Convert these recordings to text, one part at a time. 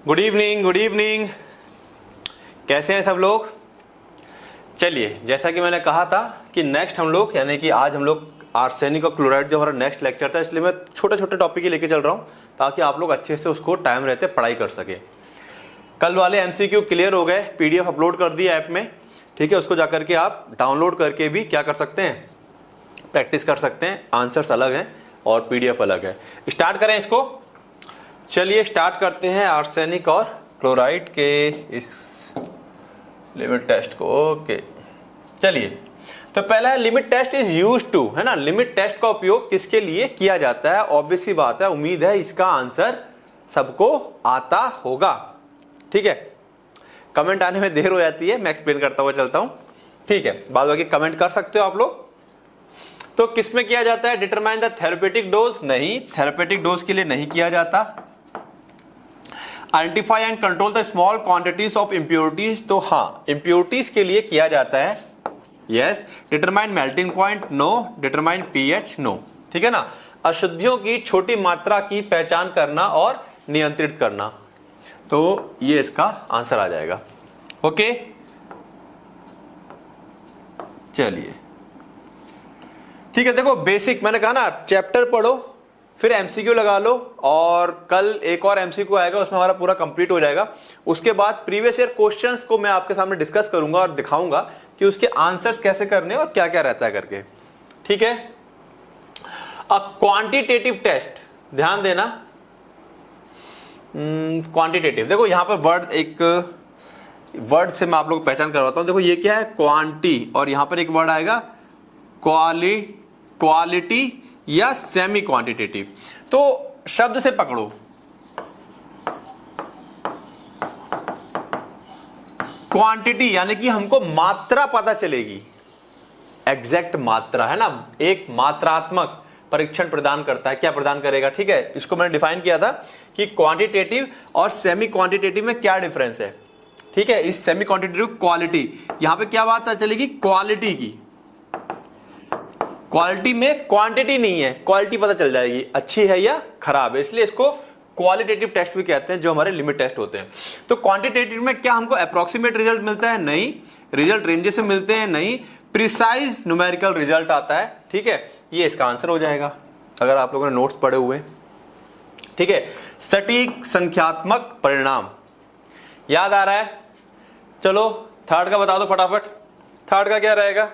Good evening, good evening. कैसे हैं सब लोग? चलिए, जैसा कि मैंने कहा था कि नेक्स्ट हम लोग यानी कि आज हम लोग आर्सेनिक और क्लोराइड जो हमारा नेक्स्ट लेक्चर था, इसलिए मैं छोटे छोटे टॉपिक ही लेके चल रहा हूँ ताकि आप लोग अच्छे से उसको टाइम रहते पढ़ाई कर सकें। कल वाले एमसीक्यू क्लियर हो गए, पीडीएफ अपलोड कर दिया ऐप में, ठीक है। उसको जाकर के आप डाउनलोड करके भी क्या कर सकते हैं, प्रैक्टिस कर सकते हैं। आंसर्स अलग हैं और पीडीएफ अलग है। स्टार्ट करें इसको। चलिए स्टार्ट करते हैं आर्सेनिक और क्लोराइड के इस लिमिट टेस्ट को। ओके, चलिए तो पहला है limit test is used to, है ना। लिमिट टेस्ट का उपयोग किसके लिए किया जाता है? ऑब्वियस सी बात है, उम्मीद है इसका आंसर सबको आता होगा, ठीक है। कमेंट आने में देर हो जाती है, मैं एक्सप्लेन करता हुआ चलता हूं, ठीक है। बाद बाकी कमेंट कर सकते हो आप लोग। तो किसमें किया जाता है? डिटरमाइन द थेरेपेटिक डोज, नहीं, थेरेपेटिक डोज के लिए नहीं किया जाता। Identify and control the small quantities of impurities, तो हाँ, इंप्योरिटीज के लिए किया जाता है, yes. Determine melting point, no. Determine pH, no, ठीक है ना। अशुद्धियों की छोटी मात्रा की पहचान करना और नियंत्रित करना, तो ये इसका आंसर आ जाएगा। ओके, चलिए ठीक है। देखो बेसिक मैंने कहा ना, चैप्टर पढ़ो फिर एमसीक्यू लगा लो, और कल एक और एमसीक्यू आएगा, उसमें हमारा पूरा कंप्लीट हो जाएगा। उसके बाद प्रीवियस ईयर क्वेश्चंस को मैं आपके सामने डिस्कस करूंगा और दिखाऊंगा कि उसके आंसर्स कैसे करने और क्या क्या रहता है करके, ठीक है। अ क्वांटिटेटिव टेस्ट, ध्यान देना, क्वांटिटेटिव। देखो यहां पर वर्ड, एक वर्ड से मैं आप लोग को पहचान करवाता हूं। देखो ये क्या है, क्वांटी, और यहां पर एक वर्ड आएगा क्वालिटी या सेमी क्वांटिटेटिव। तो शब्द से पकड़ो, क्वांटिटी यानी कि हमको मात्रा पता चलेगी, एग्जैक्ट मात्रा, है ना। एक मात्रात्मक परीक्षण प्रदान करता है, क्या प्रदान करेगा, ठीक है। इसको मैंने डिफाइन किया था कि क्वांटिटेटिव और सेमी क्वांटिटेटिव में क्या डिफरेंस है, ठीक है। इस सेमी क्वांटिटेटिव क्वालिटी, यहां पे क्या बात पता चलेगी, क्वालिटी की। क्वालिटी में क्वांटिटी नहीं है, क्वालिटी पता चल जाएगी अच्छी है या खराब है, इसलिए इसको क्वालिटेटिव टेस्ट भी कहते हैं, जो हमारे लिमिट टेस्ट होते हैं। तो क्वांटिटेटिव में क्या हमको अप्रोक्सीमेट रिजल्ट मिलता है? नहीं। रिजल्ट रेंजेस से मिलते हैं? नहीं। प्रिसाइज न्यूमेरिकल रिजल्ट आता है, ठीक है। ये इसका आंसर हो जाएगा अगर आप लोगों ने नोट्स पढ़े हुए, ठीक है। सटीक संख्यात्मक परिणाम याद आ रहा है? चलो थर्ड का बता दो फटाफट। थर्ड का क्या रहेगा?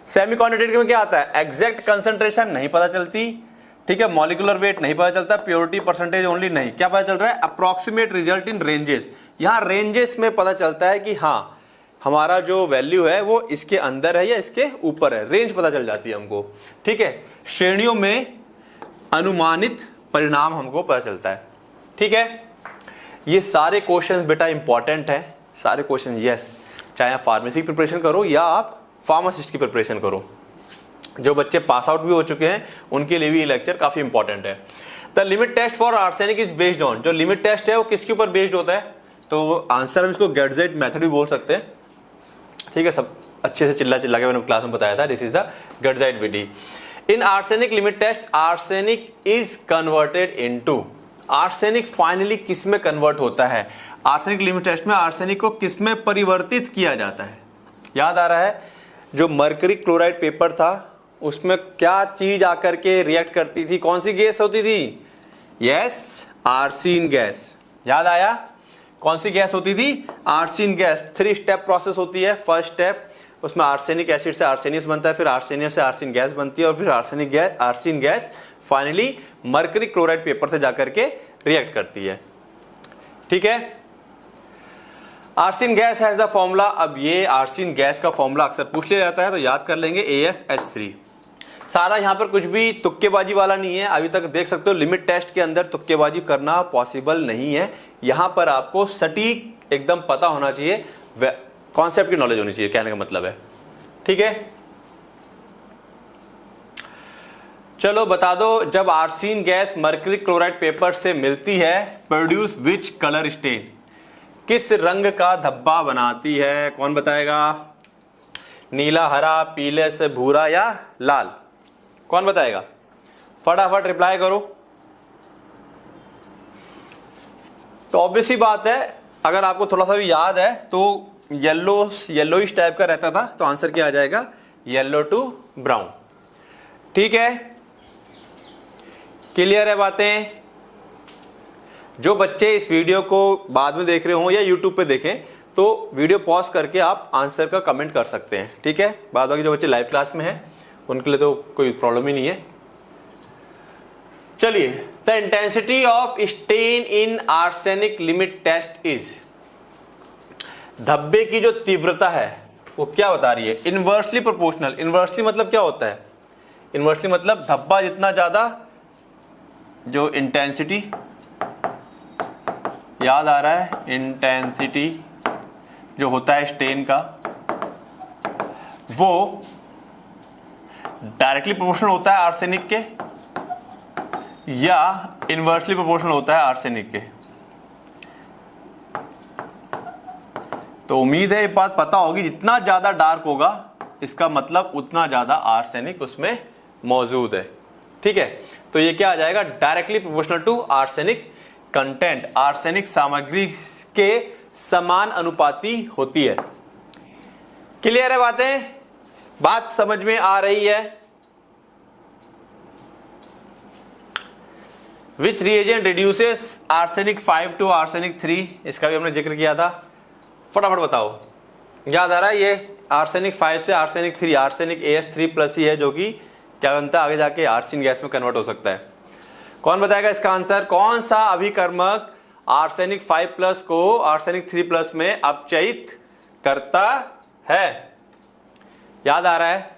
सेमी क्वांटिटेटिव में क्या आता है? एग्जैक्ट कंसंट्रेशन नहीं पता चलती, ठीक है। मॉलिक्यूलर वेट नहीं पता चलता, प्योरिटी परसेंटेज ओनली नहीं, क्या पता चल रहा है? Approximate result in ranges. यहां रेंजेस में पता चलता है कि हाँ हमारा जो वैल्यू है वो इसके अंदर है या इसके ऊपर है, रेंज पता चल जाती है हमको, ठीक है। श्रेणियों में अनुमानित परिणाम हमको पता चलता है, ठीक है। ये सारे क्वेश्चंस बेटा इंपॉर्टेंट है, सारे क्वेश्चन, यस। चाहे आप फार्मेसी की प्रिपरेशन करो या आप फार्मासिस्ट की प्रिपरेशन करो, जो बच्चे पास आउट भी हो चुके हैं उनके लिए भी ये लेक्चर काफी इंपॉर्टेंट है। The limit test for arsenic is based on, जो लिमिट टेस्ट है वो किसके ऊपर बेस्ड होता है? तो आंसर हम इसको गेटजेट मेथड भी बोल सकते हैं, ठीक है। सब अच्छे से चिल्ला चिल्ला के मैंने क्लास में बताया था, दिस इज द गेटजेट विधि। In arsenic limit test arsenic is converted into, arsenic finally किस में कन्वर्ट होता है? आर्सेनिक लिमिट टेस्ट में आर्सेनिक को किस में परिवर्तित किया जाता है? याद आ रहा है जो मरकरी क्लोराइड पेपर था उसमें क्या चीज आकर के रिएक्ट करती थी, कौन सी गैस होती थी? Yes, arsine gas. याद आया? कौन सी गैस होती थी? आर्सीन गैस। 3 स्टेप प्रोसेस होती है। फर्स्ट स्टेप, उसमें आर्सेनिक एसिड से आर्सेनियस बनता है, फिर आर्सेनियस से आर्सिन गैस बनती है, और फिर arsine gas finally mercury chloride paper से जाकर के रिएक्ट करती है, ठीक है। Arsine gas has the formula, अब ये आर्सिन गैस का फॉर्मूला अक्सर पूछ लिया जाता है, तो याद कर लेंगे AsH3। सारा यहां पर कुछ भी तुक्केबाजी वाला नहीं है, अभी तक देख सकते हो लिमिट टेस्ट के अंदर तुक्केबाजी करना पॉसिबल नहीं है। यहां पर आपको सटीक एकदम पता होना चाहिए, कॉन्सेप्ट की नॉलेज होनी चाहिए, कहने का मतलब है, ठीक है। चलो बता दो, जब arsine gas mercury chloride paper से मिलती है, प्रोड्यूस विच कलर स्टेन, किस रंग का धब्बा बनाती है? कौन बताएगा? नीला, हरा, पीले से भूरा या लाल? कौन बताएगा? फटाफट रिप्लाई करो। तो ऑब्वियसली बात है, अगर आपको थोड़ा सा भी याद है तो येलोइश टाइप का रहता था, तो आंसर क्या आ जाएगा, येलो टू ब्राउन। ठीक है, क्लियर है बातें? जो बच्चे इस वीडियो को बाद में देख रहे हो या यूट्यूब पे देखें तो वीडियो पॉज करके आप आंसर का कमेंट कर सकते हैं। ठीक है, बाद बाकी जो बच्चे लाइव क्लास में हैं उनके लिए तो कोई प्रॉब्लम ही नहीं है। चलिए, the intensity of stain in arsenic limit test is, धब्बे की जो तीव्रता है वो क्या बता रही है, इनवर्सली प्रोपोर्शनल। इनवर्सली मतलब क्या होता है, इनवर्सली मतलब धब्बा जितना ज्यादा, जो इंटेंसिटी याद आ रहा है, इंटेंसिटी जो होता है स्टेन का वो डायरेक्टली प्रोपोर्शनल होता है आर्सेनिक के या इनवर्सली प्रोपोर्शनल होता है आर्सेनिक के। तो उम्मीद है ये बात पता होगी, जितना ज्यादा डार्क होगा इसका मतलब उतना ज्यादा आर्सेनिक उसमें मौजूद है। ठीक है, तो ये क्या आ जाएगा, directly proportional to arsenic content, arsenic सामग्री के समान अनुपाती होती है। क्लियर है बातें? बात समझ में आ रही है? Which reagent reduces arsenic 5 to arsenic 3, इसका भी हमने जिक्र किया था, फटाफट बताओ। याद आ रहा है, ये आर्सेनिक 5 से आर्सेनिक 3, आर्सेनिक AS3+ ही है जो कि क्या बनता है आगे जाके आर्सेन गैस में कन्वर्ट हो सकता है। कौन बताएगा इसका आंसर? कौन सा अभिकर्मक आर्सेनिक 5+ को आर्सेनिक 3+ में अपचयित करता है? याद आ रहा है?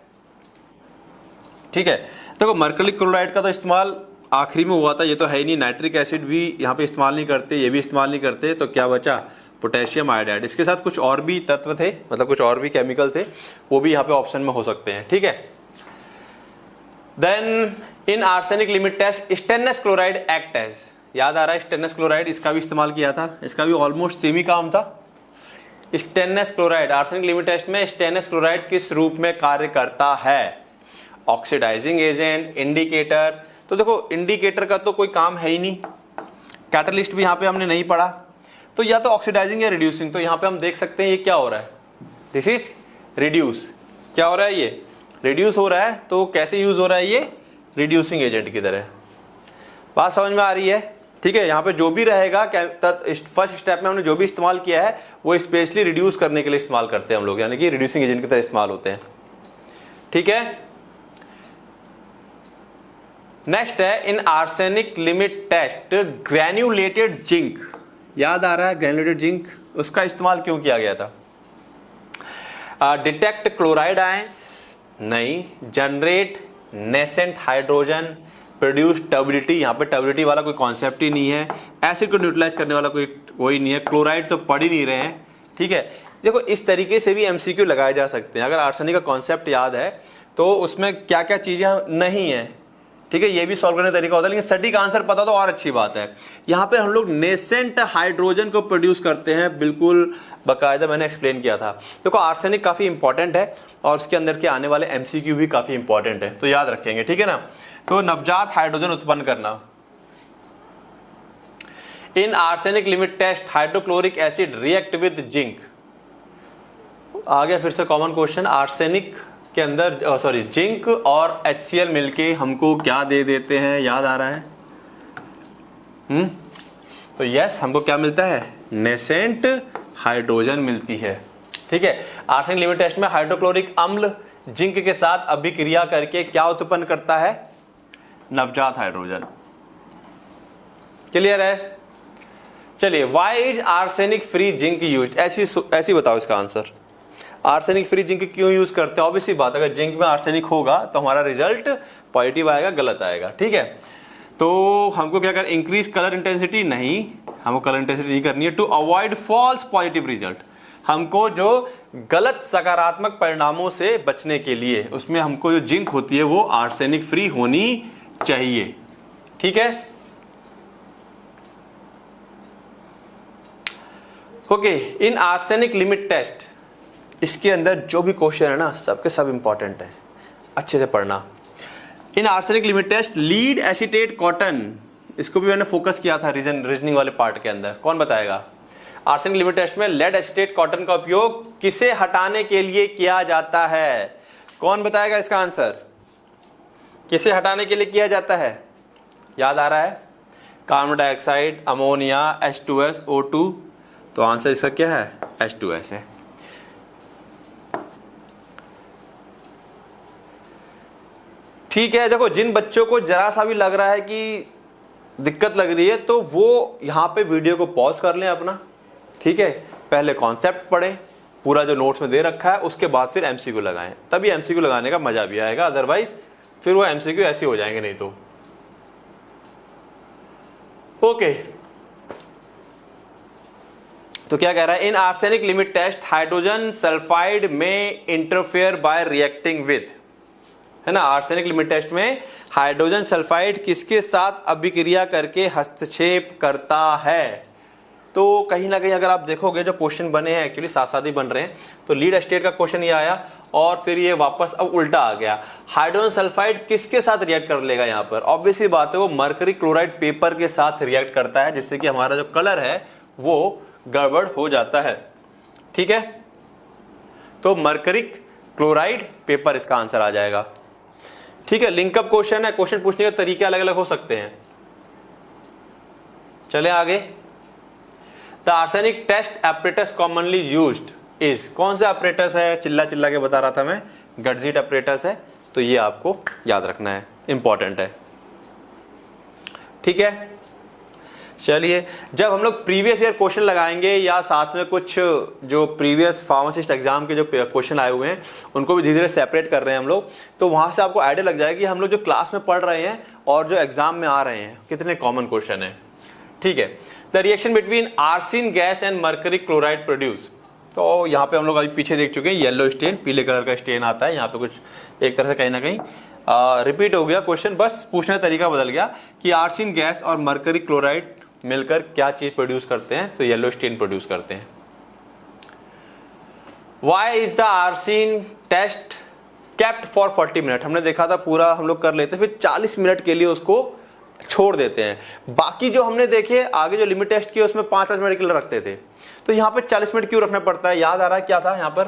ठीक है, देखो मर्करी क्लोराइड का तो इस्तेमाल आखिरी में हुआ था, ये तो है ही नहीं। नाइट्रिक एसिड भी यहाँ पे इस्तेमाल नहीं करते, ये भी इस्तेमाल नहीं करते, तो क्या बचा, पोटेशियम आयोडाइड। इसके साथ कुछ और भी तत्व थे, मतलब कुछ और भी केमिकल थे, वो भी यहाँ पे ऑप्शन में हो सकते हैं। ठीक है, then in arsenic limit test stainless chloride act as, याद आ रहा है स्टेनलेस क्लोराइड, इसका भी इस्तेमाल किया था, इसका भी ऑलमोस्ट सेम ही काम था। Stainless chloride arsenic limit test में स्टेनलेस क्लोराइड किस रूप में कार्य करता है? Oxidizing agent, indicator. तो देखो इंडिकेटर का तो कोई काम है ही नहीं, कैटलिस्ट भी यहाँ पे हमने नहीं पढ़ा, तो या तो ऑक्सीडाइजिंग या रिड्यूसिंग। तो यहाँ पे हम देख सकते हैं ये क्या हो रहा है, दिस इज रिड्यूस। क्या हो रहा है, ये रिड्यूस हो रहा है। तो कैसे यूज हो रहा है ये, रिड्यूसिंग एजेंट की तरह। बात समझ में आ रही है? ठीक है, यहाँ पे जो भी रहेगा फर्स्ट स्टेप में हमने जो भी इस्तेमाल किया है वो स्पेशली रिड्यूस करने के लिए इस्तेमाल करते हैं हम लोग, यानी कि रिड्यूसिंग एजेंट की तरह इस्तेमाल होते हैं। ठीक है, नेक्स्ट है in arsenic limit test granulated zinc, याद आ रहा है ग्रैन्युलेटेड जिंक, उसका इस्तेमाल क्यों किया गया था? डिटेक्ट क्लोराइड आयंस नहीं, generate nascent hydrogen, produce turbidity, यहाँ पे टर्बिडिटी वाला कोई कॉन्सेप्ट ही नहीं है, एसिड को न्यूट्रलाइज करने वाला कोई वही नहीं है, क्लोराइड तो पढ़ ही नहीं रहे हैं। ठीक है, देखो इस तरीके से भी MCQ लगाए जा सकते हैं। अगर आर्सेनिक का कॉन्सेप्ट याद है तो उसमें क्या क्या चीजें नहीं है, ठीक है, ये भी सॉल्व करने का तरीका होता है, लेकिन सटीक आंसर पता तो और अच्छी बात है। यहाँ पे हम लोग नेसेंट हाइड्रोजन को प्रोड्यूस करते हैं, बिल्कुल बाकायदा मैंने एक्सप्लेन किया था। देखो आर्सेनिक काफी इंपॉर्टेंट है और उसके अंदर के आने वाले MCQ भी काफी इंपॉर्टेंट है, तो याद रखेंगे। ठीक है ना, तो नवजात हाइड्रोजन उत्पन्न करना। In arsenic limit test hydrochloric acid react with zinc. आ गया फिर से कॉमन क्वेश्चन, आर्सेनिक के अंदर जिंक और HCl मिलके हमको क्या दे देते हैं, याद आ रहा है? तो यस, हमको क्या मिलता है, नेसेंट हाइड्रोजन मिलती है। ठीक है, आर्सेनिक लिमिट टेस्ट में हाइड्रोक्लोरिक अम्ल जिंक के साथ अभिक्रिया करके क्या उत्पन्न करता है, नवजात हाइड्रोजन। क्लियर है? चलिए, why is arsenic free zinc used, ऐसी बताओ इसका आंसर। आर्सेनिक फ्री जिंक क्यों यूज करते हैं? ऑब्वियसली बात, अगर जिंक में आर्सेनिक होगा तो हमारा रिजल्ट पॉजिटिव आएगा, गलत आएगा। ठीक है, तो हमको क्या कर, इंक्रीज कलर इंटेंसिटी नहीं, हमको कलर इंटेंसिटी नहीं करनी है। To avoid false positive result, हमको जो गलत सकारात्मक परिणामों से बचने के लिए उसमें हमको जो जिंक होती है वो आर्सेनिक फ्री होनी चाहिए। ठीक है, ओके। इन आर्सेनिक लिमिट टेस्ट, इसके अंदर जो भी क्वेश्चन है ना सबके सब इंपॉर्टेंट है, अच्छे से पढ़ना। In arsenic limit test lead acetate cotton, इसको भी मैंने फोकस किया था रीजनिंग वाले पार्ट के अंदर। कौन बताएगा? आर्सेनिक लिमिट टेस्ट में लेड एसीटेट कॉटन का उपयोग किसे हटाने के लिए किया जाता है? कौन बताएगा इसका आंसर? किसे हटाने के लिए किया जाता है? याद आ रहा है? Carbon dioxide, ammonia, H2S, O2। तो आंसर इसका क्या है? H2S है। ठीक है, देखो जिन बच्चों को जरा सा भी लग रहा है कि दिक्कत लग रही है तो वो यहां पे वीडियो को पॉज कर लें अपना, ठीक है, पहले कॉन्सेप्ट पढ़ें पूरा जो नोट्स में दे रखा है, उसके बाद फिर एमसीक्यू लगाएं, तभी एमसीक्यू लगाने का मजा भी आएगा, अदरवाइज फिर वो एमसीक्यू ऐसे हो जाएंगे नहीं तो। ओके, तो क्या कह रहा है? In arsenic limit test hydrogen sulphide में इंटरफेयर बाय रिएक्टिंग विद, है ना, आर्सेनिक लिमिट टेस्ट में हाइड्रोजन सल्फाइड किसके साथ अभिक्रिया करके हस्तक्षेप करता है? तो कहीं ना कहीं अगर आप देखोगे जो क्वेश्चन बने हैं एक्चुअली साथ साथ ही बन रहे हैं, तो लीड एस्टेट का क्वेश्चन ये आया और फिर ये वापस अब उल्टा आ गया। हाइड्रोजन सल्फाइड किसके साथ रिएक्ट कर लेगा? यहाँ पर ऑब्वियसली बात है वो मरकरी क्लोराइड पेपर के साथ रिएक्ट करता है, जिससे कि हमारा जो कलर है वो गड़बड़ हो जाता है। ठीक है, तो मरकरी क्लोराइड पेपर इसका आंसर आ जाएगा। ठीक है, लिंकअप क्वेश्चन है, क्वेश्चन पूछने के तरीके अलग अलग हो सकते हैं। चले आगे। The arsenic test apparatus commonly used is, कौन सा एपरेटस है? चिल्ला चिल्ला के बता रहा था मैं, गटजीट एपरेटस है, तो ये आपको याद रखना है, इंपॉर्टेंट है। ठीक है, चलिए, जब हम लोग प्रीवियस ईयर क्वेश्चन लगाएंगे या साथ में कुछ जो प्रीवियस फार्मासिस्ट एग्जाम के जो क्वेश्चन आए हुए हैं उनको भी धीरे धीरे सेपरेट कर रहे हैं हम लोग, तो वहां से आपको आइडिया लग जाएगी हम लोग जो क्लास में पढ़ रहे हैं और जो एग्जाम में आ रहे हैं कितने कॉमन क्वेश्चन है। ठीक है, the reaction between arsine gas and mercury chloride produce, तो यहाँ पे हम लोग अभी पीछे देख चुके हैं, येलो स्टेन, पीले कलर का स्टेन आता है यहाँ पे, कुछ एक तरह से कहीं ना कहीं रिपीट हो गया क्वेश्चन, बस पूछने का तरीका बदल गया कि आर्सिन गैस और मरकरी क्लोराइड मिलकर क्या चीज प्रोड्यूस करते हैं? तो येलो स्टेन प्रोड्यूस करते हैं। Why is the arsine test kept for 40 minute? हमने देखा था पूरा हम लोग कर लेते फिर 40 मिनट के लिए उसको छोड़ देते हैं। बाकी जो हमने देखे आगे जो लिमिट टेस्ट किए उसमें 5-5 मिनट के लिए रखते थे, तो यहाँ पे 40 मिनट क्यों रखना पड़ता है? याद आ रहा है क्या था यहाँ पर?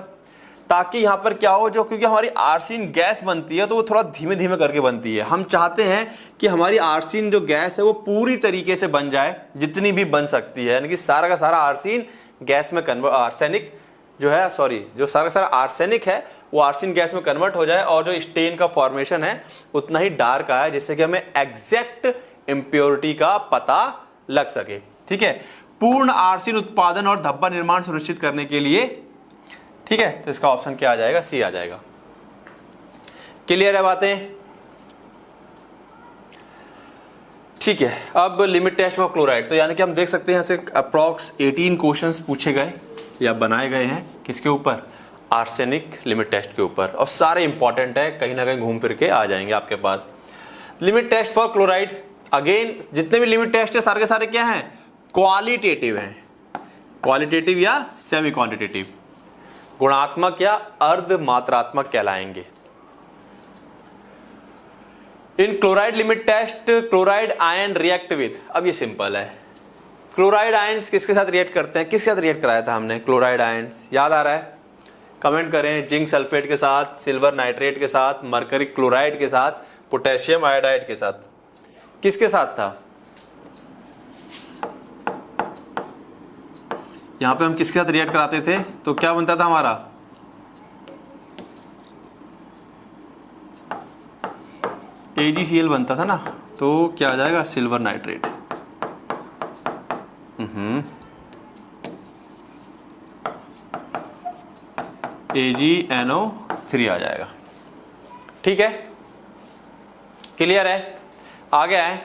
ताकि यहाँ पर क्या हो, जो क्योंकि हमारी आर्सिन गैस बनती है तो वो थोड़ा धीमे धीमे करके बनती है। हम चाहते हैं कि हमारी आर्सिन जो गैस है वो पूरी तरीके से बन जाए जितनी भी बन सकती है, यानी कि सारा का सारा आर्सिन गैस में कन्वर्ट, आर्सेनिक जो है, सॉरी, जो सारा का सारा आर्सेनिक है वो आर्सिन गैस में कन्वर्ट हो जाए और जो स्टेन का फॉर्मेशन है उतना ही डार्क आए, जिससे कि हमें एग्जैक्ट इम्प्योरिटी का पता लग सके। ठीक है, पूर्ण आर्सिन उत्पादन और धब्बा निर्माण सुनिश्चित करने के लिए। ठीक है, तो इसका ऑप्शन क्या आ जाएगा? सी आ जाएगा। क्लियर है बातें? ठीक है, अब लिमिट टेस्ट फॉर क्लोराइड, तो यानी कि हम देख सकते हैं यहाँ से अप्रॉक्स 18 क्वेश्चंस पूछे गए या बनाए गए हैं, किसके ऊपर? आर्सेनिक लिमिट टेस्ट के ऊपर, और सारे इंपॉर्टेंट है, कहीं ना कहीं घूम फिर के आ जाएंगे आपके पास। Limit test for chloride, again जितने भी लिमिट टेस्ट है सारे के सारे क्या हैं? क्वालिटेटिव हैं, क्वालिटेटिव या सेमी क्वांटिटेटिव, गुणात्मक या अर्ध मात्रात्मक कहलाएंगे। In chloride limit test chloride ion react with, अब ये सिंपल है, क्लोराइड आयंस किसके साथ रिएक्ट करते हैं? किसके साथ रिएक्ट कराया था हमने क्लोराइड आयंस? याद आ रहा है? कमेंट करें। जिंक सल्फेट के साथ, सिल्वर नाइट्रेट के साथ, मरकरी क्लोराइड के साथ, पोटेशियम आयोडाइड के साथ, किसके साथ था? यहां पे हम किसके साथ रिएक्ट कराते थे तो क्या बनता था हमारा? AgCl बनता था ना, तो क्या आ जाएगा? Silver nitrate. AgNO3 आ जाएगा। ठीक है, क्लियर है? आगे आए।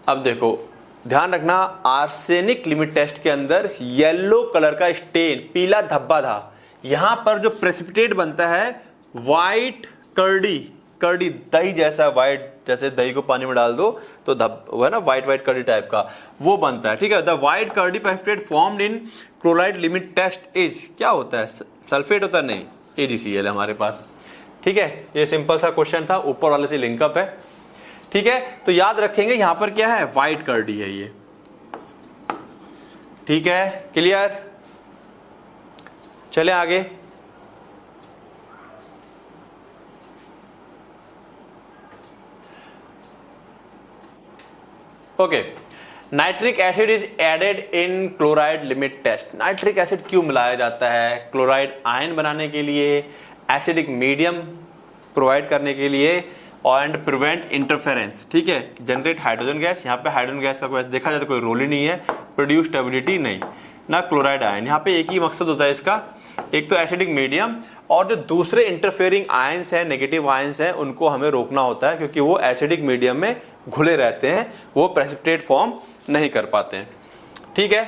अब देखो ध्यान रखना, आर्सेनिक लिमिट टेस्ट के अंदर येलो कलर का स्टेन, पीला धब्बा था, यहां पर जो प्रेसिपिटेट बनता है व्हाइट कर्डी, कर्डी दही जैसा, व्हाइट जैसे दही को पानी में डाल दो तो वो है ना व्हाइट व्हाइट कर्डी टाइप का, वो बनता है। ठीक है, the white curdy precipitate formed in chloride limit test is, क्या होता है? सल्फेट होता है? नहीं, AgCl है हमारे पास। ठीक है, ये सिंपल सा क्वेश्चन था, ऊपर वाले से लिंकअप है, ठीक है, तो याद रखेंगे यहां पर क्या है, व्हाइट कर्डी है ये। ठीक है, क्लियर। चले आगे। Okay, nitric acid is added in chloride limit test. Nitric acid क्यों मिलाया जाता है? क्लोराइड आयन बनाने के लिए, एसिडिक मीडियम प्रोवाइड करने के लिए, एंड प्रिवेंट इंटरफेरेंस। ठीक है, जनरेट हाइड्रोजन गैस। यहाँ पे हाइड्रोजन गैस का कोई देखा जाए तो कोई रोल ही नहीं है, प्रोड्यूस स्टेबिलिटी नहीं, ना क्लोराइड आयन। यहाँ पे एक ही मकसद होता है इसका, एक तो एसिडिक मीडियम, और जो दूसरे इंटरफेयरिंग आयंस हैं, नेगेटिव आयंस हैं, उनको हमें रोकना होता है, क्योंकि वो एसिडिक मीडियम में घुले रहते हैं, वो प्रेसिपिटेट फॉर्म नहीं कर पाते हैं। ठीक है,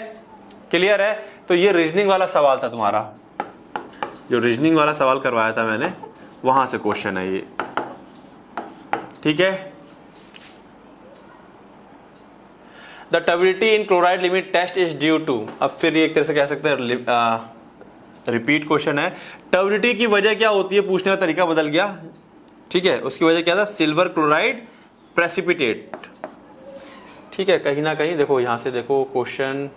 क्लियर है। तो ये रीजनिंग वाला सवाल था तुम्हारा, जो रीजनिंग वाला सवाल करवाया था मैंने, वहां से क्वेश्चन है ये। ठीक है, the turbidity in chloride limit test is due to, अब फिर एक तरह से कह सकते हैं रिपीट क्वेश्चन है। टर्बिडिटी की वजह क्या होती है, पूछने का तरीका बदल गया। ठीक है, उसकी वजह क्या था, सिल्वर क्लोराइड प्रेसिपिटेट। ठीक है, कहीं ना कहीं देखो, यहां से देखो question,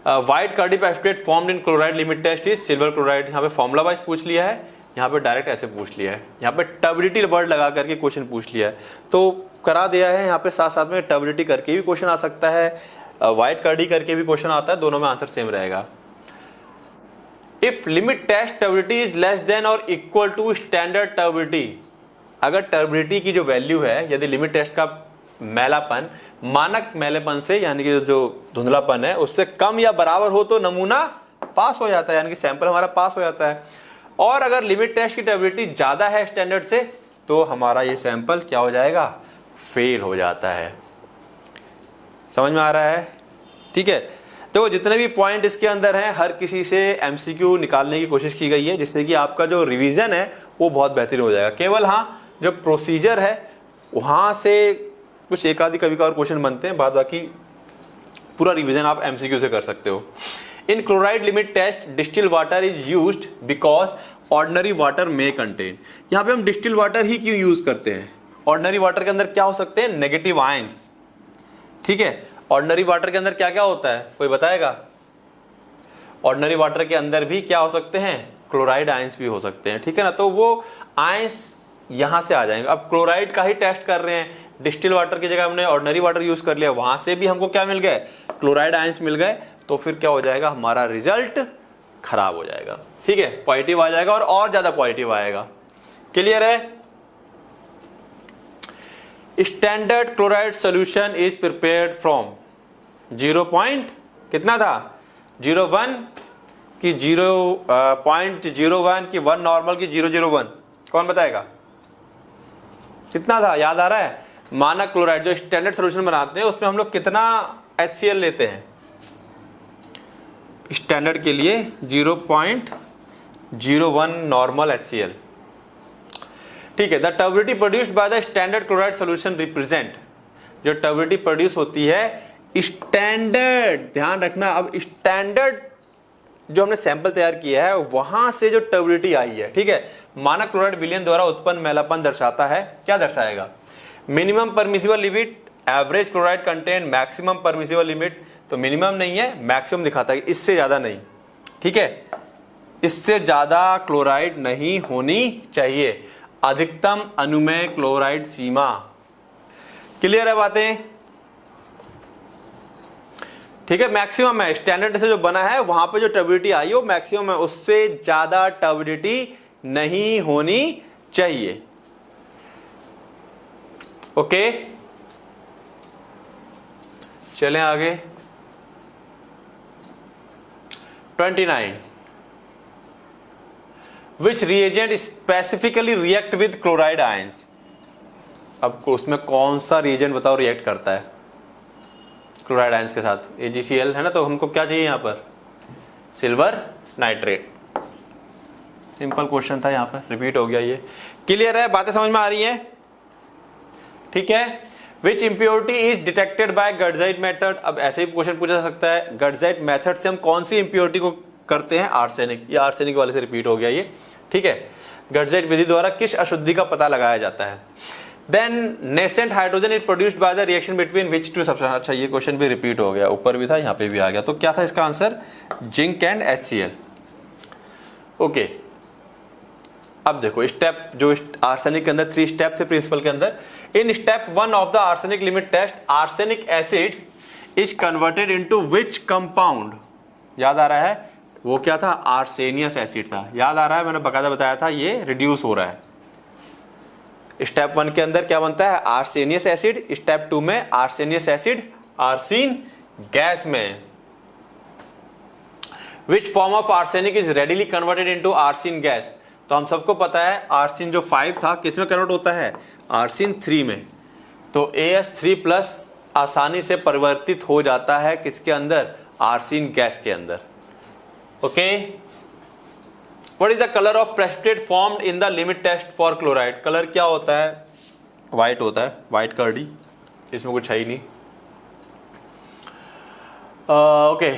white curdy precipitate formed in chloride limit test is silver chloride. यहाँ पे फॉर्मुला वाइज पूछ लिया है, यहाँ पे डायरेक्ट ऐसे पूछ लिया है, यहाँ पे टर्बिडिटी वर्ड लगा करके क्वेश्चन पूछ लिया है, तो करा दिया है। यहाँ पे साथ साथ में टर्बिडिटी करके भी क्वेश्चन आ सकता है, व्हाइट कार्डी करके भी क्वेश्चन आता है, दोनों में आंसर सेम रहेगा। If limit test turbidity is less than और इक्वल टू स्टैंडर्ड टर्बिडिटी, अगर टर्बिडिटी की जो वैल्यू है, यदि लिमिट टेस्ट का मैलापन मानक मैलेपन से, यानी कि जो धुंधलापन है, उससे कम या बराबर हो, तो नमूना पास हो जाता है, यानी कि सैंपल हमारा पास हो जाता है। और अगर लिमिट टेस्ट की टर्बिडिटी ज्यादा है स्टैंडर्ड से, तो हमारा ये सैंपल क्या हो जाएगा, फेल हो जाता है। समझ में आ रहा है? ठीक है, तो जितने भी पॉइंट इसके अंदर हैं, हर किसी से एमसीक्यू निकालने की कोशिश की गई है, जिससे कि आपका जो रिवीजन है वो बहुत बेहतरीन हो जाएगा। केवल हाँ, जो प्रोसीजर है वहां से कुछ एक आधी कभी कभार क्वेश्चन बनते हैं, बाद बाकी पूरा रिवीजन आप एमसीक्यू से कर सकते हो। In chloride limit test distil water is used because ordinary water में कंटेन। यहाँ पे हम डिस्टिल वाटर ही क्यों यूज करते हैं? ऑर्डिनरी वाटर के अंदर क्या हो सकते हैं, नेगेटिव आयंस। ठीक है, ऑर्डिनरी वाटर के अंदर क्या क्या होता है, कोई बताएगा? ऑर्डिनरी वाटर के अंदर भी क्या हो सकते हैं, क्लोराइड आयंस भी हो सकते हैं। ठीक है ना, तो वो आयंस यहां से आ जाएंगे। अब क्लोराइड का ही टेस्ट कर रहे हैं, डिस्टिल वाटर की जगह हमने ऑर्डिनरी वाटर यूज कर लिया, वहां से भी हमको क्या मिल गए, क्लोराइड आयंस मिल गए, तो फिर क्या हो जाएगा, हमारा रिजल्ट खराब हो जाएगा। ठीक है, पॉजिटिव आ जाएगा और ज्यादा पॉजिटिव आएगा। क्लियर है? Standard chloride solution is prepared from 0 point कितना था, 0.1 की 0.01 की 1 नॉर्मल की 0.01, कौन बताएगा कितना था, याद आ रहा है? मानक क्लोराइड जो स्टैंडर्ड सॉल्यूशन बनाते हैं, उसमें हम लोग कितना HCl लेते हैं स्टैंडर्ड के लिए, 0.01 नॉर्मल HCl। ठीक है, the turbidity produced by the standard chloride solution represent, जो टर्बिडिटी प्रोड्यूस होती है स्टैंडर्ड, ध्यान रखना, अब स्टैंडर्ड जो हमने सैंपल तैयार किया है वहां से जो टर्बिडिटी आई है, ठीक है, मानक क्लोराइड विलयन द्वारा उत्पन्न मैलापन दर्शाता है। क्या दर्शाएगा? Minimum permissible limit, average chloride content, maximum permissible limit, तो मिनिमम नहीं है, मैक्सिमम दिखाता है, इससे ज्यादा नहीं। ठीक है, इससे ज्यादा क्लोराइड नहीं होनी चाहिए, अधिकतम अनुमेय क्लोराइड सीमा। क्लियर है बातें? ठीक है, मैक्सिमम है, स्टैंडर्ड से जो बना है वहां पे जो टर्बिडिटी आई हो मैक्सिमम है, उससे ज्यादा टर्बिडिटी नहीं होनी चाहिए। ओके, चलें आगे। 29, which reagent specifically react with chloride ions. अब उसमें कौन सा रिएजेंट बताओ रिएक्ट करता है क्लोराइड आयंस के साथ? AgCl है ना, तो हमको क्या चाहिए यहाँ पर, सिल्वर नाइट्रेट। सिंपल क्वेश्चन था, यहाँ पर रिपीट हो गया ये। क्लियर है, बातें समझ में आ रही हैं? ठीक है, which impurity is detected by Gutzeit method. अब ऐसे ही क्वेश्चन पूछा जा सकता है, गर्डजाइट मेथड से हम कौन सी इम्प्योरिटी को करते हैं, आर्सेनिक। ये आर्सेनिक वाले से रिपीट हो गया ये। ठीक है, गर्डजाइट विधि द्वारा किस अशुद्धि का पता लगाया जाता है? Then nascent hydrogen is produced by the reaction between which two substance. अच्छा ये क्वेश्चन भी रिपीट हो गया, ऊपर भी था यहाँ पे भी आ गया। तो क्या था इसका answer? Zinc and HCl। Okay, अब देखो स्टेप जो आर्सेनिक के अंदर 3 स्टेप थे प्रिंसिपल के अंदर। In step 1 of the arsenic limit test arsenic acid is converted into which compound? याद आ रहा है वो क्या था? आर्सेनियस एसिड था। याद आ रहा है, मैंने बकायदा बताया था ये रिड्यूस हो रहा है। स्टेप 1 के अंदर क्या बनता है? आर्सेनियस एसिड। स्टेप 2 में आर्सेनियस एसिड आर्सिन गैस में। Which form of arsenic is readily converted into arsine gas? तो हम सबको पता है आर्सिन जो 5 था किस में कन्वर्ट होता है? आर्सिन 3 में। तो AS3+ आसानी से परिवर्तित हो जाता है किसके अंदर? आर्सिन गैस के अंदर। Okay, what is the colour of precipitate formed in the limit test for chloride? Colour क्या होता है? व्हाइट होता है, व्हाइट कर्डी, इसमें कुछ है ही नहीं। ओके,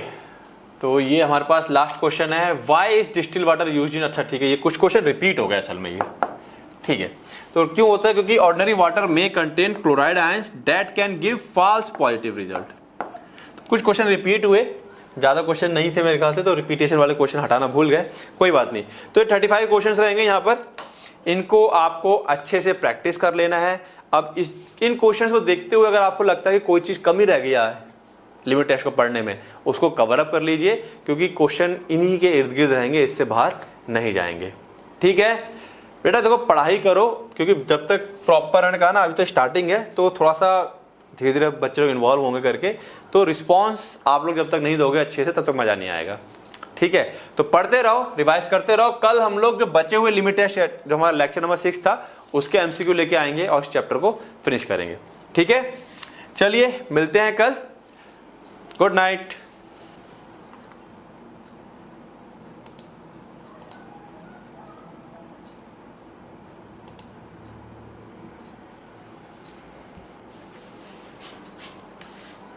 तो ये हमारे पास लास्ट क्वेश्चन है, why is distil water used in. अच्छा ठीक है, ये कुछ क्वेश्चन रिपीट हो गए असल में ये, ठीक है। तो क्यों होता है? क्योंकि ऑर्डिनरी वाटर में contain chloride ions that can give false positive result. तो कुछ क्वेश्चन रिपीट हुए, ज्यादा क्वेश्चन नहीं थे मेरे ख्याल से, तो रिपीटेशन वाले क्वेश्चन हटाना भूल गए, कोई बात नहीं। तो ये 35 क्वेश्चन रहेंगे यहाँ पर, इनको आपको अच्छे से प्रैक्टिस कर लेना है। अब इन क्वेश्चन को देखते हुए अगर आपको लगता है कि कोई चीज कमी रह गया है लिमिट टेस्ट को पढ़ने में, उसको कवर अप कर लीजिए, क्योंकि क्वेश्चन इन्हीं के इर्द गिर्द रहेंगे, इससे बाहर नहीं जाएंगे। ठीक है बेटा, देखो पढ़ाई करो, क्योंकि जब तक प्रॉपर रहने का ना, अभी तो स्टार्टिंग है, तो थोड़ा सा धीरे धीरे बच्चे लोग इन्वॉल्व होंगे करके, तो रिस्पॉन्स आप लोग जब तक नहीं दोगे अच्छे से, तब तक मजा नहीं आएगा। ठीक है, तो पढ़ते रहो, रिवाइज करते रहो। कल हम लोग जो बचे हुए लिमिट टेस्ट, जो हमारा लेक्चर नंबर 6 था, उसके MCQ लेके आएंगे और इस चैप्टर को फिनिश करेंगे। ठीक है, चलिए मिलते हैं कल। Good night.